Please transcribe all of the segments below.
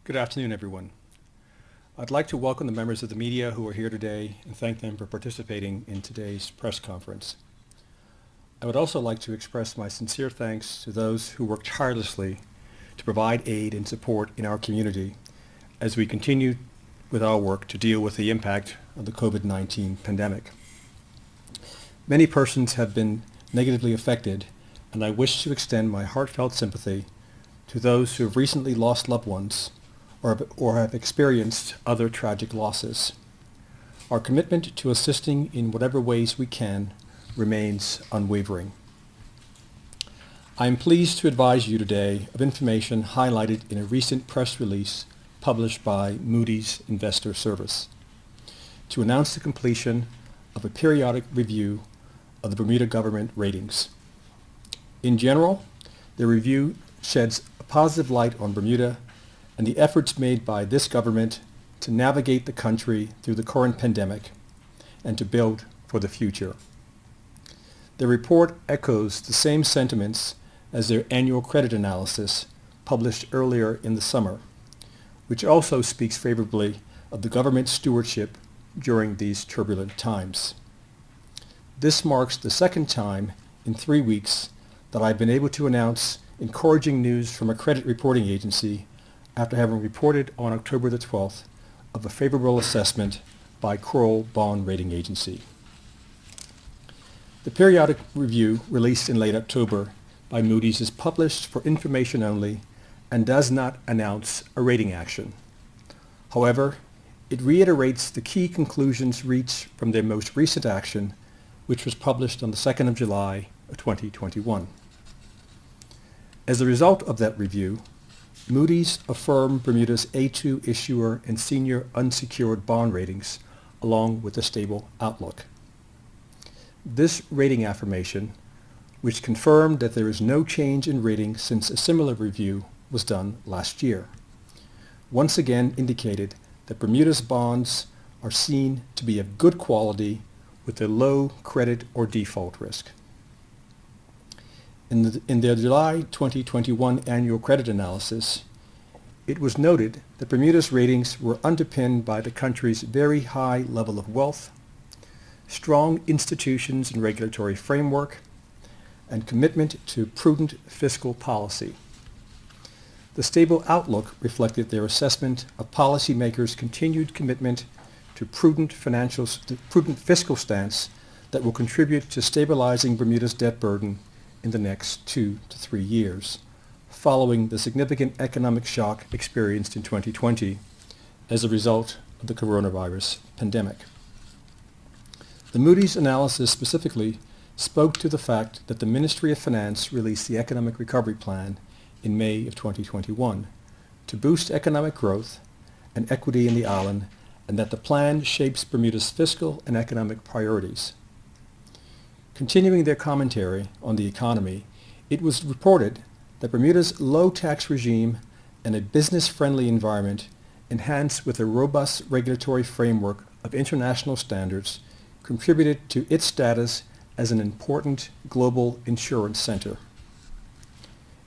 Good afternoon, everyone. I'd like to welcome the members of the media who are here today and thank them for participating in today's press conference. I would also like to express my sincere thanks to those who work tirelessly to provide aid and support in our community as we continue with our work to deal with the impact of the COVID-19 pandemic. Many persons have been negatively affected, and I wish to extend my heartfelt sympathy to those who have recently lost loved ones or have experienced other tragic losses. Our commitment to assisting in whatever ways we can remains unwavering. I am pleased to advise you today of information highlighted in a recent press release published by Moodys Investor Service to announce the completion of a periodic review of the Bermuda government ratings. In general, the review sheds a positive light on Bermuda and the efforts made by this government to navigate the country through the current pandemic and to build for the future. The report echoes the same sentiments as their annual credit analysis published earlier in the summer, which also speaks favorably of the government's stewardship during these turbulent times. This marks the second time in 3 weeks that I've been able to announce encouraging news from a credit reporting agency after having reported on October the 12th of a favorable assessment by Kroll Bond Rating Agency. The periodic review released in late October by Moodys is published for information only and does not announce a rating action. However, it reiterates the key conclusions reached from their most recent action, which was published on the 2nd of July of 2021. As a result of that review, Moodys affirmed Bermuda's A2 issuer and senior unsecured bond ratings, along with a stable outlook. This rating affirmation, which confirmed that there is no change in rating since a similar review was done last year, once again indicated that Bermuda's bonds are seen to be of good quality with a low credit or default risk. In their July 2021 annual credit analysis, it was noted that Bermuda's ratings were underpinned by the country's very high level of wealth, strong institutions and regulatory framework, and commitment to prudent fiscal policy. The stable outlook reflected their assessment of policymakers' continued commitment to prudent fiscal stance that will contribute to stabilizing Bermuda's debt burden in the next 2 to 3 years, following the significant economic shock experienced in 2020 as a result of the coronavirus pandemic. The Moodys analysis specifically spoke to the fact that the Ministry of Finance released the Economic Recovery Plan in May of 2021 to boost economic growth and equity in the island, and that the plan shapes Bermuda's fiscal and economic priorities. Continuing their commentary on the economy, it was reported that Bermuda's low tax regime and a business-friendly environment, enhanced with a robust regulatory framework of international standards, contributed to its status as an important global insurance center.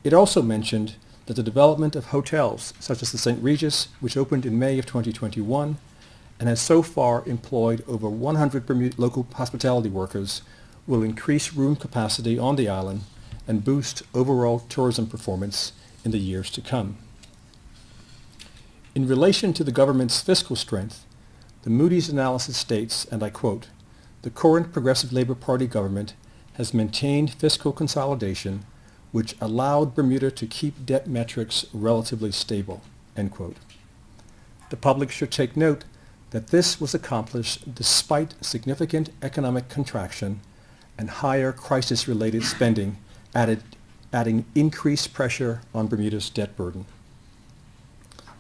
It also mentioned that the development of hotels such as the St. Regis, which opened in May of 2021 and has so far employed over 100 local hospitality workers, will increase room capacity on the island and boost overall tourism performance in the years to come. In relation to the government's fiscal strength, the Moodys analysis states, and I quote, "The current Progressive Labour Party government has maintained fiscal consolidation, which allowed Bermuda to keep debt metrics relatively stable," end quote. The public should take note that this was accomplished despite significant economic contraction and higher crisis-related spending adding increased pressure on Bermuda's debt burden.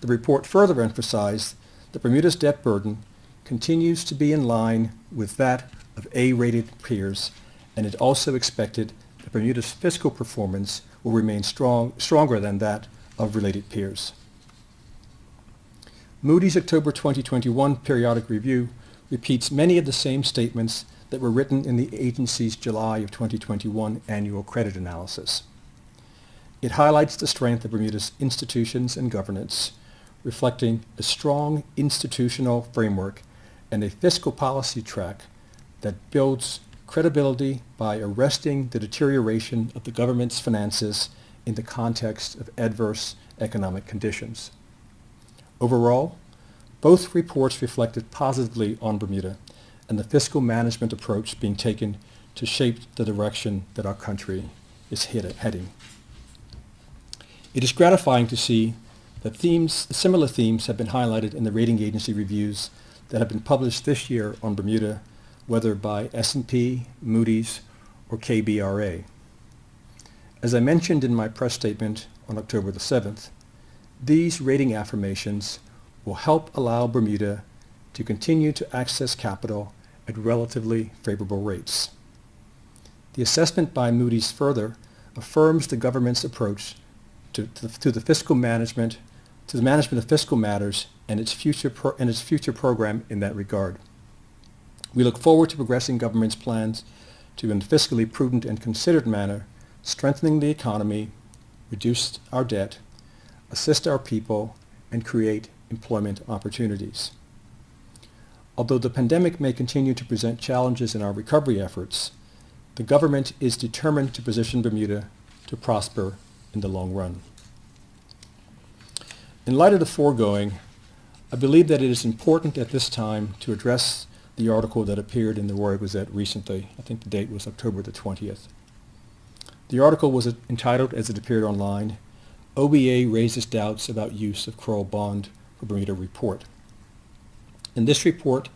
The report further emphasized that Bermuda's debt burden continues to be in line with that of A-rated peers, and it also expected that Bermuda's fiscal performance will remain stronger than that of related peers. Moody's October 2021 periodic review repeats many of the same statements that were written in the agency's July of 2021 annual credit analysis. It highlights the strength of Bermuda's institutions and governance, reflecting a strong institutional framework and a fiscal policy track that builds credibility by arresting the deterioration of the government's finances in the context of adverse economic conditions. Overall, both reports reflected positively on Bermuda and the fiscal management approach being taken to shape the direction that our country is heading. It is gratifying to see that similar themes have been highlighted in the rating agency reviews that have been published this year on Bermuda, whether by S&P, Moodys, or KBRA. As I mentioned in my press statement on October the 7th, these rating affirmations will help allow Bermuda to continue to access capital at relatively favorable rates. The assessment by Moodys further affirms the government's approach to the fiscal management, to the management of fiscal matters and its future program in that regard. We look forward to progressing government's plans to, in a fiscally prudent and considered manner, strengthening the economy, reduce our debt, assist our people, and create employment opportunities. Although the pandemic may continue to present challenges in our recovery efforts, the government is determined to position Bermuda to prosper in the long run. In light of the foregoing, I believe that it is important at this time to address the article that appeared in the Royal Gazette recently. I think the date was October the 20th. The article was entitled, as it appeared online, OBA Raises Doubts About Use of Kroll Bond for Bermuda Report. In this report,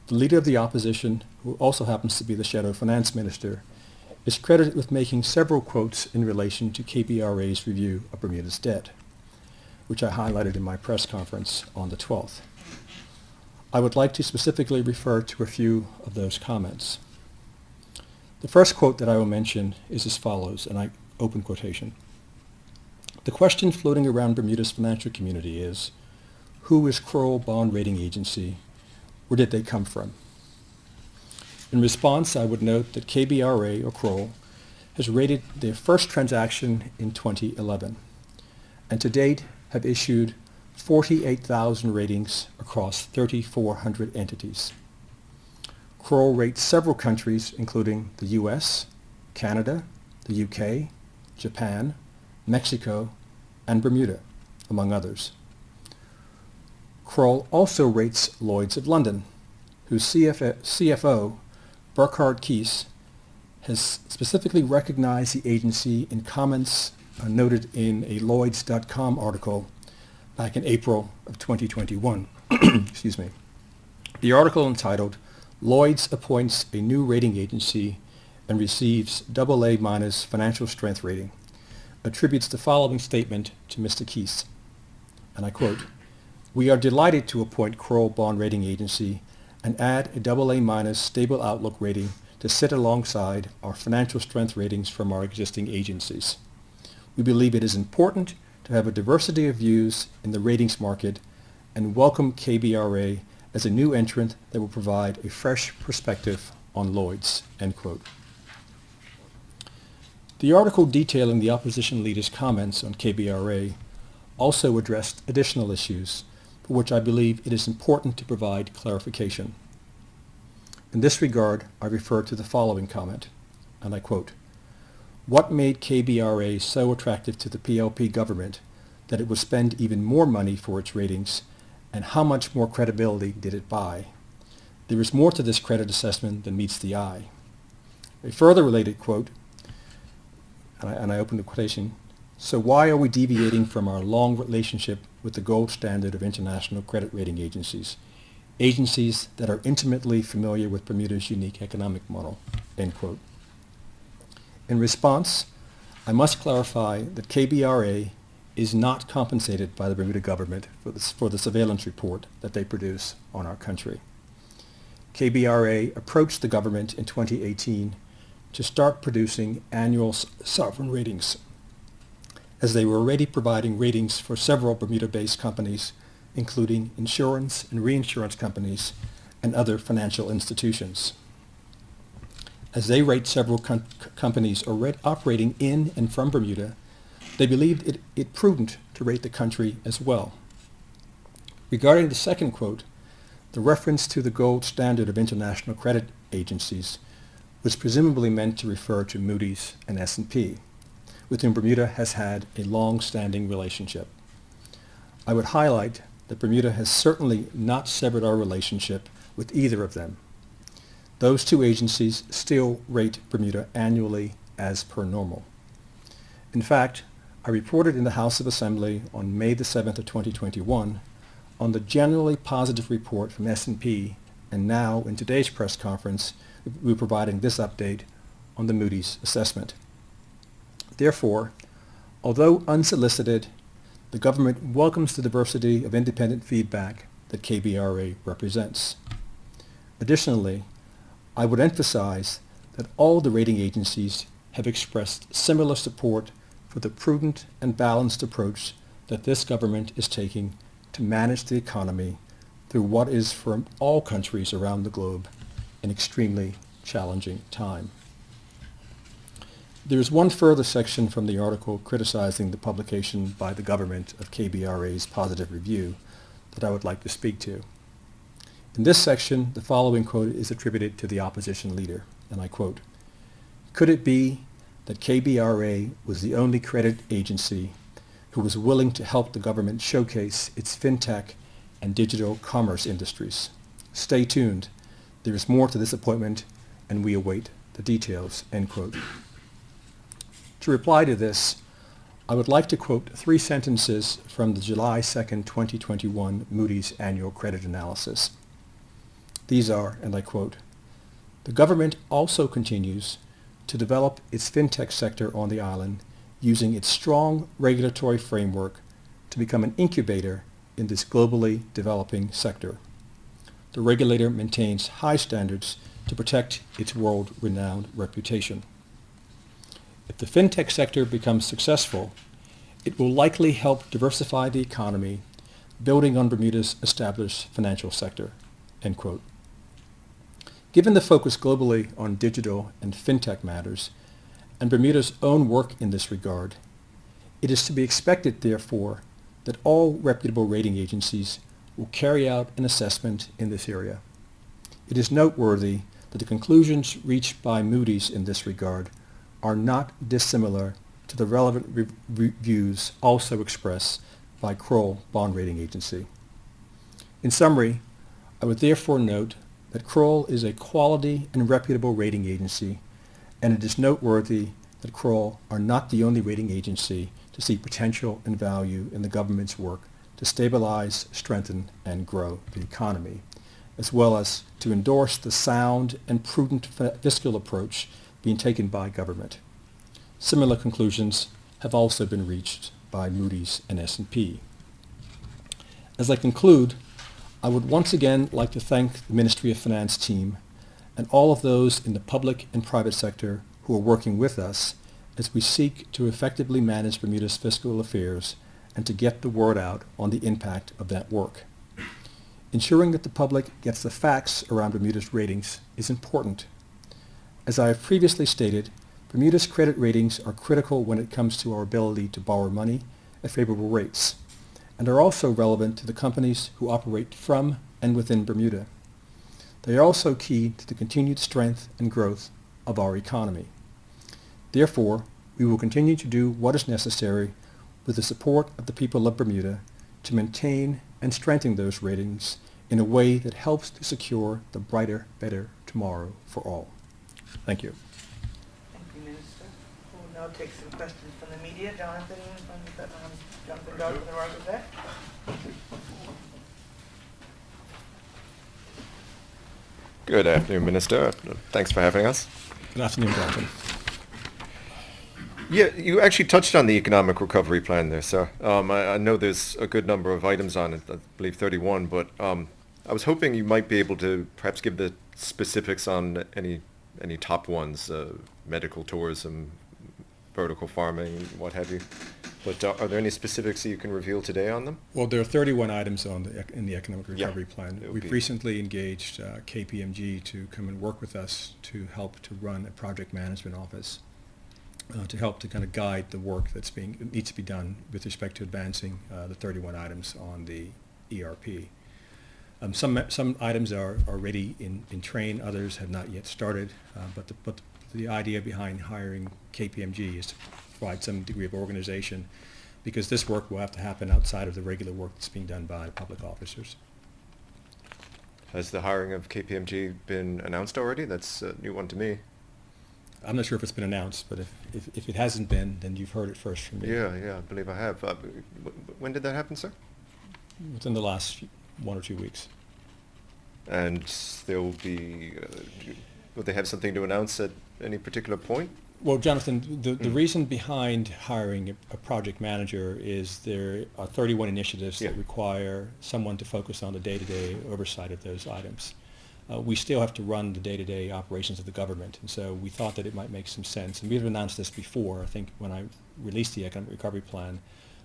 the leader of the opposition, who also happens to be the shadow finance minister, is credited with making several quotes in relation to KBRA's review of Bermuda's debt, which I highlighted in my press conference on the 12th. I would like to specifically refer to a few of those comments. The first quote that I will mention is as follows, and I open quotation. The question floating around Bermuda's financial community is, who is Kroll Bond Rating Agency? Where did they come from? In response, I would note that KBRA, or Kroll, has rated their first transaction in 2011, and to date have issued 48,000 ratings across 3,400 entities. Kroll rates several countries, including the US, Canada, the UK, Japan, Mexico, and Bermuda, among others. Kroll also rates Lloyd's of London, whose CFO, Burkhard Kies, has specifically recognized the agency in comments noted in a Lloyds.com article back in April of 2021. Excuse me. The article entitled, Lloyds Appoints a New Rating Agency and Receives AA- Financial Strength Rating, attributes the following statement to Mr. Kies, and I quote, "We are delighted to appoint Kroll Bond Rating Agency and add a AA- stable outlook rating to sit alongside our financial strength ratings from our existing agencies. We believe it is important to have a diversity of views in the ratings market and welcome KBRA as a new entrant that will provide a fresh perspective on Lloyd's," end quote. The article detailing the opposition leader's comments on KBRA also addressed additional issues for which I believe it is important to provide clarification. In this regard, I refer to the following comment, and I quote, "What made KBRA so attractive to the PLP government that it would spend even more money for its ratings, and how much more credibility did it buy? There is more to this credit assessment than meets the eye." A further related quote, and I open the quotation, "So why are we deviating from our long relationship with the gold standard of international credit rating agencies, agencies that are intimately familiar with Bermuda's unique economic model," end quote. In response, I must clarify that KBRA is not compensated by the Bermuda government for the surveillance report that they produce on our country. KBRA approached the government in 2018 to start producing annual sovereign ratings, as they were already providing ratings for several Bermuda-based companies, including insurance and reinsurance companies and other financial institutions. As they rate several companies operating in and from Bermuda, they believed it prudent to rate the country as well. Regarding the second quote, the reference to the gold standard of international credit agencies was presumably meant to refer to Moody's and S&P, with whom Bermuda has had a long-standing relationship. I would highlight that Bermuda has certainly not severed our relationship with either of them. Those two agencies still rate Bermuda annually as per normal. In fact, I reported in the House of Assembly on May the 7th of 2021 on the generally positive report from S&P, and now in today's press conference, we're providing this update on the Moody's assessment. Therefore, although unsolicited, the government welcomes the diversity of independent feedback that KBRA represents. Additionally, I would emphasize that all the rating agencies have expressed similar support for the prudent and balanced approach that this government is taking to manage the economy through what is for all countries around the globe an extremely challenging time. There is one further section from the article criticizing the publication by the government of KBRA's positive review that I would like to speak to. In this section, the following quote is attributed to the opposition leader, and I quote, "Could it be that KBRA was the only credit agency who was willing to help the government showcase its fintech and digital commerce industries? Stay tuned. There is more to this appointment, and we await the details," end quote. To reply to this, I would like to quote 3 sentences from the July 2nd, 2021 Moody's annual credit analysis. These are, and I quote, "The government also continues to develop its fintech sector on the island using its strong regulatory framework to become an incubator in this globally developing sector. The regulator maintains high standards to protect its world-renowned reputation. If the fintech sector becomes successful, it will likely help diversify the economy, building on Bermuda's established financial sector," end quote. Given the focus globally on digital and fintech matters, and Bermuda's own work in this regard, it is to be expected, therefore, that all reputable rating agencies will carry out an assessment in this area. It is noteworthy that the conclusions reached by Moody's in this regard are not dissimilar to the relevant views also expressed by Kroll Bond Rating Agency. In summary, I would therefore note that Kroll is a quality and reputable rating agency, and it is noteworthy that Kroll are not the only rating agency to see potential and value in the government's work to stabilize, strengthen, and grow the economy, as well as to endorse the sound and prudent fiscal approach being taken by government. Similar conclusions have also been reached by Moody's and S&P. As I conclude, I would once again like to thank the Ministry of Finance team and all of those in the public and private sector who are working with us as we seek to effectively manage Bermuda's fiscal affairs and to get the word out on the impact of that work. Ensuring that the public gets the facts around Bermuda's ratings is important. As I have previously stated, Bermuda's credit ratings are critical when it comes to our ability to borrow money at favorable rates, and are also relevant to the companies who operate from and within Bermuda. They are also key to the continued strength and growth of our economy. Therefore, we will continue to do what is necessary with the support of the people of Bermuda to maintain and strengthen those ratings in a way that helps to secure the brighter, better tomorrow for all. Thank you. Thank you, Minister. We'll now take some questions from the media. Jonathan Dodd from the Royal Gazette. Good afternoon, Minister. Thanks for having us. Good afternoon, Jonathan. Yeah, you actually touched on the economic recovery plan there, sir. I know there's a good number of items on it, I believe 31, but I was hoping you might be able to perhaps give the specifics on any top ones, medical tourism, vertical farming, what have you. But are there any specifics that you can reveal today on them? Well, there are 31 items in the Economic Recovery Plan. We've recently engaged KPMG to come and work with us to help to run a project management office to help to kind of guide the work needs to be done with respect to advancing the 31 items on the ERP. Some items are already in train, others have not yet started, but the idea behind hiring KPMG is to provide some degree of organization, because this work will have to happen outside of the regular work that's being done by public officers. Has the hiring of KPMG been announced already? That's a new one to me. I'm not sure if it's been announced, but if it hasn't been, then you've heard it first from me. Yeah, I believe I have. When did that happen, sir? Within the last 1 or 2 weeks. And there will be, will they have something to announce at any particular point? Well, Jonathan, the reason behind hiring a project manager is there are 31 initiatives that require someone to focus on the day-to-day oversight of those items. We still have to run the day-to-day operations of the government, and so we thought that it might make some sense. And we've announced this before, I think, when I released the Economic Recovery Plan,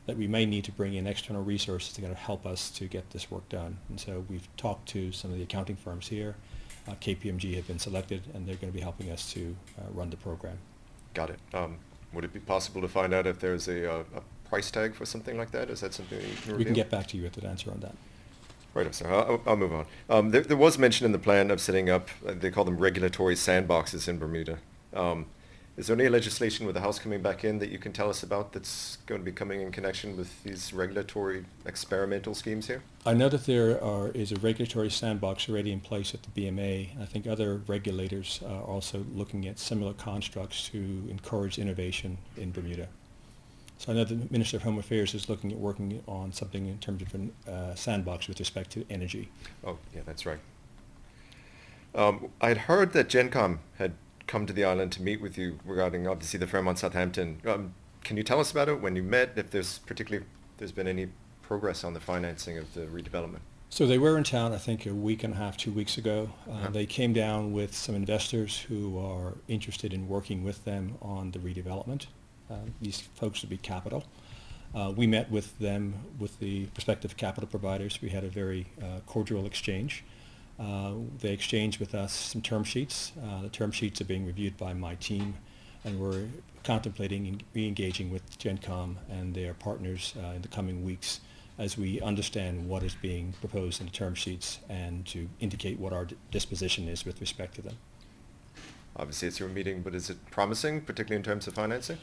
that we may need to bring in external resources to kind of help us to get this work done. And so we've talked to some of the accounting firms here. KPMG have been selected, and they're going to be helping us to run the program. Got it. Would it be possible to find out if there's a price tag for something like that? Is that something that you can reveal? We can get back to you with an answer on that. Right, so I'll move on. There was mention in the plan of setting up, they call them regulatory sandboxes in Bermuda. Is there any legislation with the House coming back in that you can tell us about that's going to be coming in connection with these regulatory experimental schemes here? I know that there is a regulatory sandbox already in place at the BMA. And I think other regulators are also looking at similar constructs to encourage innovation in Bermuda. So I know the Minister of Home Affairs is looking at working on something in terms of a sandbox with respect to energy. Oh, yeah, that's right. I had heard that GenCom had come to the island to meet with you regarding, obviously, the Fairmont Southampton. Can you tell us about it, when you met, if there's been any progress on the financing of the redevelopment? So they were in town, I think, a week and a half, 2 weeks ago. They came down with some investors who are interested in working with them on the redevelopment. These folks would be capital. We met with them, with the prospective capital providers. We had a very cordial exchange. They exchanged with us some term sheets. The term sheets are being reviewed by my team, and we're contemplating re-engaging with GenCom and their partners in the coming weeks as we understand what is being proposed in the term sheets and to indicate what our disposition is with respect to them. Obviously, it's your meeting, but is it promising, particularly in terms of financing?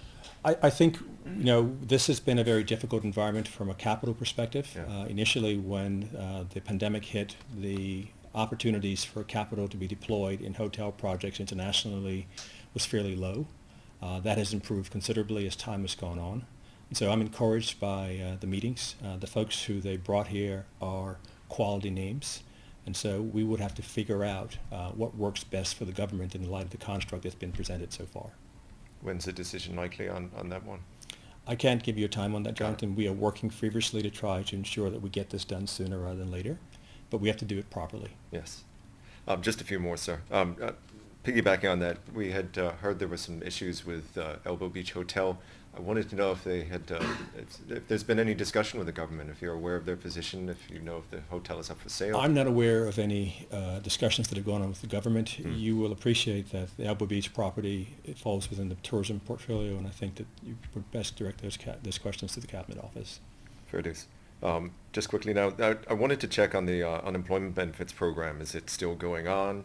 I think, this has been a very difficult environment from a capital perspective. Yeah. Initially, when the pandemic hit, the opportunities for capital to be deployed in hotel projects internationally was fairly low. That has improved considerably as time has gone on. And so I'm encouraged by the meetings. The folks who they brought here are quality names. And so we would have to figure out what works best for the government in light of the construct that's been presented so far. When's a decision likely on that one? I can't give you a time on that, Jonathan. We are working feverishly to try to ensure that we get this done sooner rather than later, but we have to do it properly. Yes. Just a few more, sir. Piggybacking on that, we had heard there were some issues with Elbow Beach Hotel. I wanted to know if they had, if there's been any discussion with the government, if you're aware of their position, if you know if the hotel is up for sale. I'm not aware of any discussions that have gone on with the government. You will appreciate that the Elbow Beach property, it falls within the tourism portfolio, and I think that you would best direct those questions to the Cabinet Office. Fair dues. Just quickly now, I wanted to check on the unemployment benefits program. Is it still going on?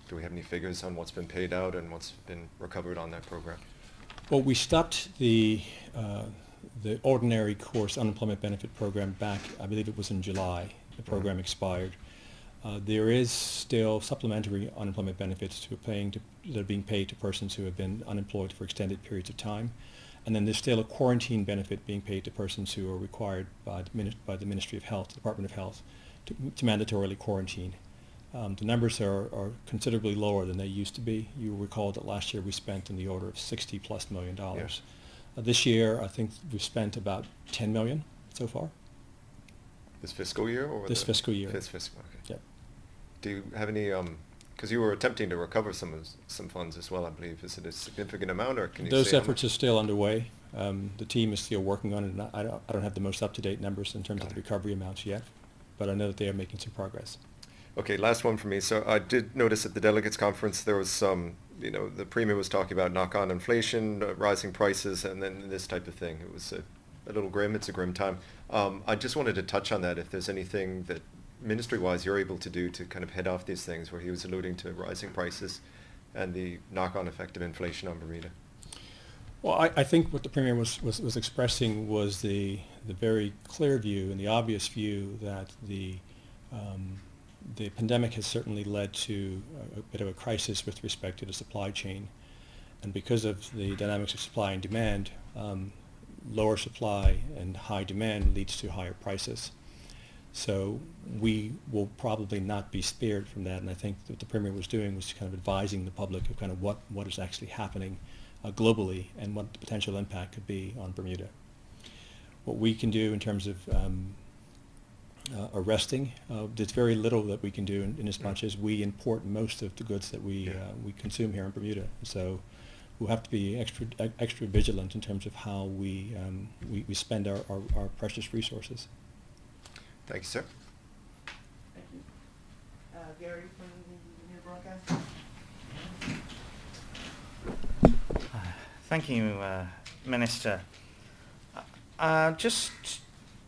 Do we have any figures on what's been paid out and what's been recovered on that program? Well, we stopped the ordinary course unemployment benefit program back, I believe it was in July. The program expired. There is still supplementary unemployment benefits that are being paid to persons who have been unemployed for extended periods of time. And then there's still a quarantine benefit being paid to persons who are required by the Ministry of Health, Department of Health, to mandatorily quarantine. The numbers are considerably lower than they used to be. You will recall that last year we spent in the order of $60+ million. Yes. This year, I think we've spent about $10 million so far. This fiscal year? Or This fiscal year. This fiscal, okay. Yep. Do you have any, because you were attempting to recover some funds as well, I believe. Is it a significant amount, or can you Those say how efforts are much? still underway. The team is still working on it, and I don't have the most up-to-date numbers in terms of the recovery amounts yet, but I know that they are making some progress. Okay, last one for me. So I did notice at the delegates conference there was some, the Premier was talking about knock-on inflation, rising prices, and then this type of thing. It was a little grim. It's a grim time. I just wanted to touch on that, if there's anything that ministry-wise you're able to do to kind of head off these things, where he was alluding to rising prices and the knock-on effect of inflation on Bermuda. Well, I think what the Premier was expressing was the very clear view and the obvious view that the pandemic has certainly led to a bit of a crisis with respect to the supply chain. And because of the dynamics of supply and demand, lower supply and high demand leads to higher prices. So we will probably not be spared from that. And I think what the Premier was doing was kind of advising the public of kind of what is actually happening globally and what the potential impact could be on Bermuda. What we can do in terms of arresting, there's very little that we can do in as much as we import most of the goods that we consume here in Bermuda. So we'll have to be extra vigilant in terms of how we spend our precious resources. Thank you, sir. Thank you. Gary from the New Broadcast. Thank you, Minister. Just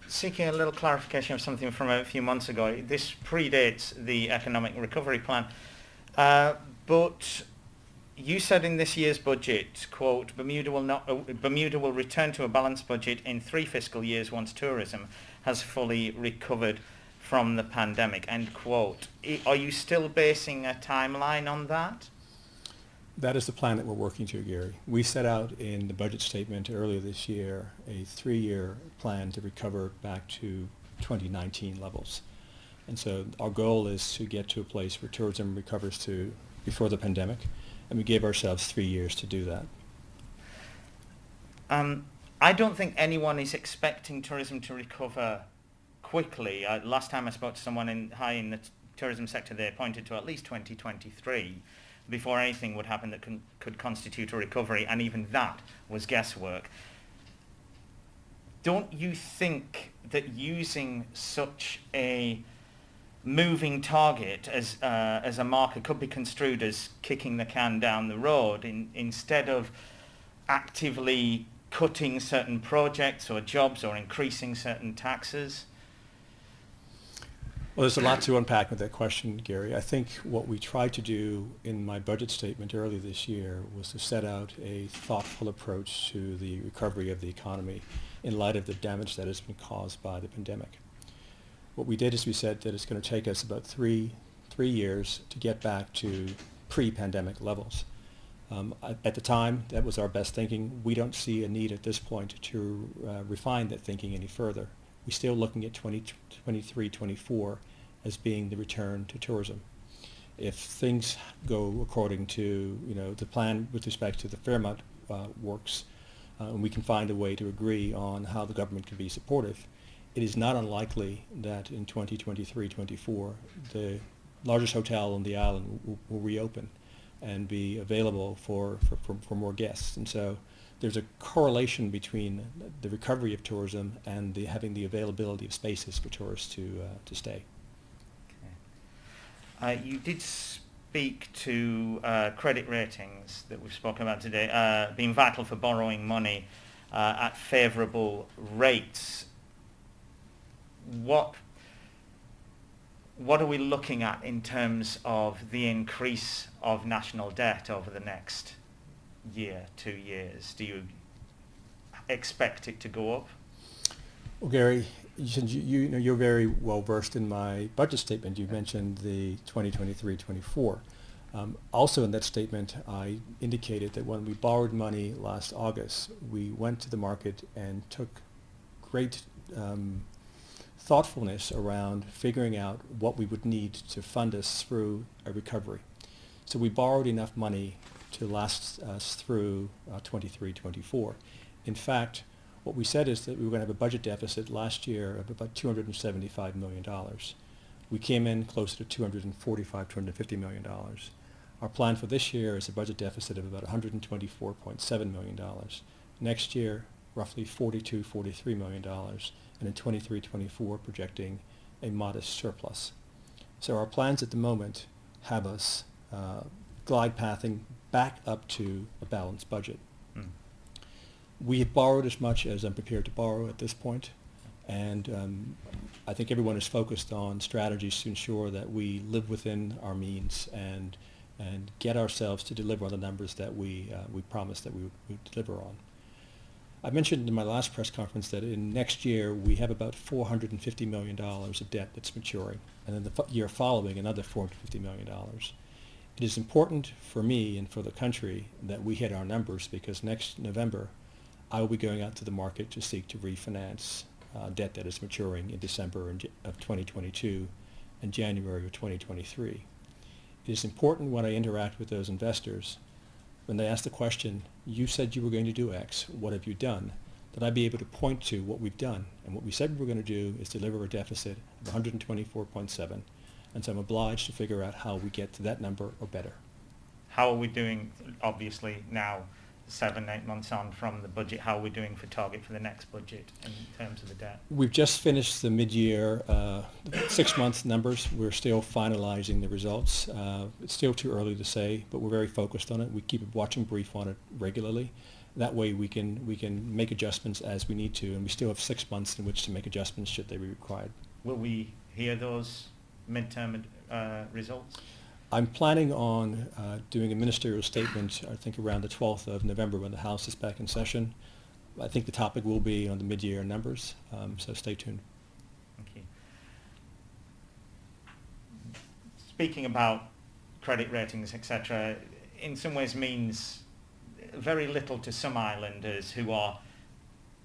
seeking a little clarification of something from a few months ago. This predates the Economic Recovery Plan, but you said in this year's budget, quote, Bermuda will return to a balanced budget in 3 fiscal years once tourism has fully recovered from the pandemic, end quote. Are you still basing a timeline on that? That is the plan that we're working to, Gary. We set out in the budget statement earlier this year a 3-year plan to recover back to 2019 levels. And so our goal is to get to a place where tourism recovers to before the pandemic, and we gave ourselves 3 years to do that. I don't think anyone is expecting tourism to recover quickly. Last time I spoke to someone high in the tourism sector, they pointed to at least 2023 before anything would happen that could constitute a recovery, and even that was guesswork. Don't you think that using such a moving target as a marker could be construed as kicking the can down the road instead of actively cutting certain projects or jobs or increasing certain taxes? Well, there's a lot to unpack with that question, Gary. I think what we tried to do in my budget statement earlier this year was to set out a thoughtful approach to the recovery of the economy in light of the damage that has been caused by the pandemic. What we did is we said that it's going to take us about three years to get back to pre-pandemic levels. At the time, that was our best thinking. We don't see a need at this point to refine that thinking any further. We're still looking at 2023, 24 as being the return to tourism. If things go according to the plan with respect to the Fairmont works, and we can find a way to agree on how the government can be supportive, it is not unlikely that in 2023, 24, the largest hotel on the island will reopen and be available for more guests. And so there's a correlation between the recovery of tourism and having the availability of spaces for tourists to stay. Okay. You did speak to credit ratings that we've spoken about today being vital for borrowing money at favourable rates. What are we looking at in terms of the increase of national debt over the next year, 2 years? Do you expect it to go up? Well, Gary, you're very well versed in my budget statement. You mentioned the 2023-24. Also in that statement, I indicated that when we borrowed money last August, we went to the market and took great thoughtfulness around figuring out what we would need to fund us through a recovery. So we borrowed enough money to last us through 23-24. In fact, what we said is that we were going to have a budget deficit last year of about $275 million. We came in closer to $250 million. Our plan for this year is a budget deficit of about $124.7 million. Next year, roughly $43 million. And in 23-24, projecting a modest surplus. So our plans at the moment have us glide pathing back up to a balanced budget. We have borrowed as much as I'm prepared to borrow at this point, and I think everyone is focused on strategies to ensure that we live within our means and get ourselves to deliver on the numbers that we promised that we would deliver on. I mentioned in my last press conference that in next year we have about $450 million of debt that's maturing, and then the year following another $450 million. It is important for me and for the country that we hit our numbers, because next November I will be going out to the market to seek to refinance debt that is maturing in December of 2022 and January of 2023. It is important when I interact with those investors, when they ask the question, you said you were going to do X, what have you done? That I be able to point to what we've done. And what we said we were going to do is deliver a deficit of 124.7. And so I'm obliged to figure out how we get to that number or better. How are we doing, obviously, now, 7-8 months on from the budget? How are we doing for target for the next budget in terms of the debt? We've just finished the mid-year 6-month numbers. We're still finalizing the results. It's still too early to say, but we're very focused on it. We keep a watching brief on it regularly. That way we can make adjustments as we need to, and we still have 6 months in which to make adjustments should they be required. Will we hear those midterm results? I'm planning on doing a ministerial statement, I think around the 12th of November when the House is back in session. I think the topic will be on the mid-year numbers, so stay tuned. Thank you. Speaking about credit ratings, etc., in some ways means very little to some islanders who are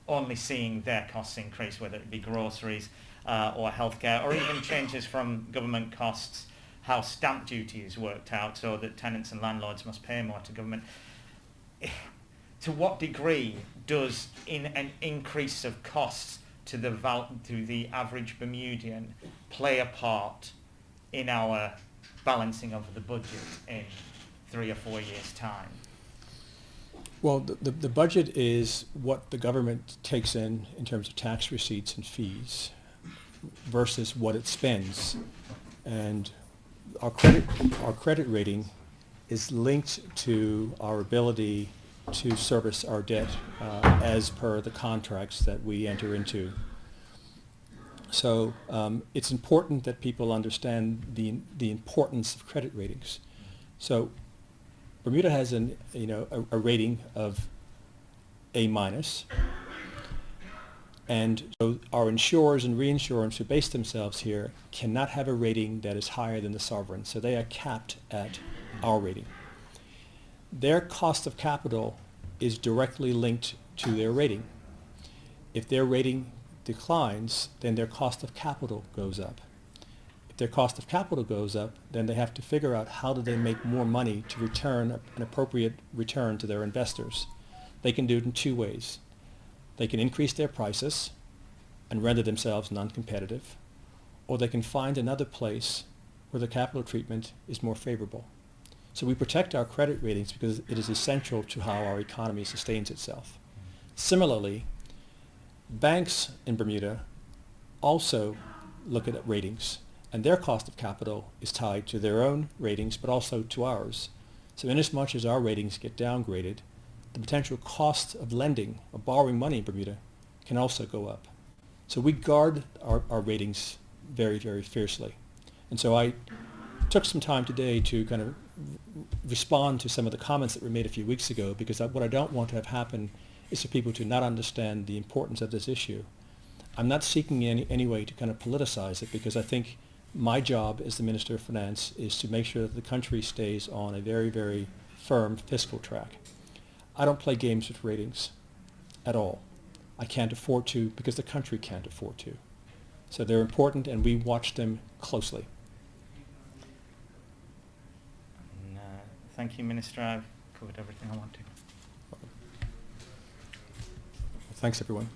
only seeing their costs increase, whether it be groceries or healthcare, or even changes from government costs, how stamp duty is worked out so that tenants and landlords must pay more to government. To what degree does an increase of costs to the average Bermudian play a part in our balancing of the budget in 3 or 4 years' time? Well, the budget is what the government takes in terms of tax receipts and fees versus what it spends. And our credit rating is linked to our ability to service our debt as per the contracts that we enter into. So it's important that people understand the importance of credit ratings. So Bermuda has a rating of A-, and so our insurers and reinsurers who base themselves here cannot have a rating that is higher than the sovereign, so they are capped at our rating. Their cost of capital is directly linked to their rating. If their rating declines, then their cost of capital goes up. If their cost of capital goes up, then they have to figure out how do they make more money to return an appropriate return to their investors. They can do it in 2 ways. They can increase their prices and render themselves non-competitive, or they can find another place where the capital treatment is more favorable. So we protect our credit ratings because it is essential to how our economy sustains itself. Similarly, banks in Bermuda also look at ratings, and their cost of capital is tied to their own ratings, but also to ours. So inasmuch as our ratings get downgraded, the potential cost of lending or borrowing money in Bermuda can also go up. So we guard our ratings very, very fiercely. And so I took some time today to kind of respond to some of the comments that were made a few weeks ago, because what I don't want to have happen is for people to not understand the importance of this issue. I'm not seeking in any way to kind of politicize it, because I think my job as the Minister of Finance is to make sure that the country stays on a very, very firm fiscal track. I don't play games with ratings at all. I can't afford to, because the country can't afford to. So they're important, and we watch them closely. And, thank you, Minister. I've covered everything I want to. Thanks, everyone.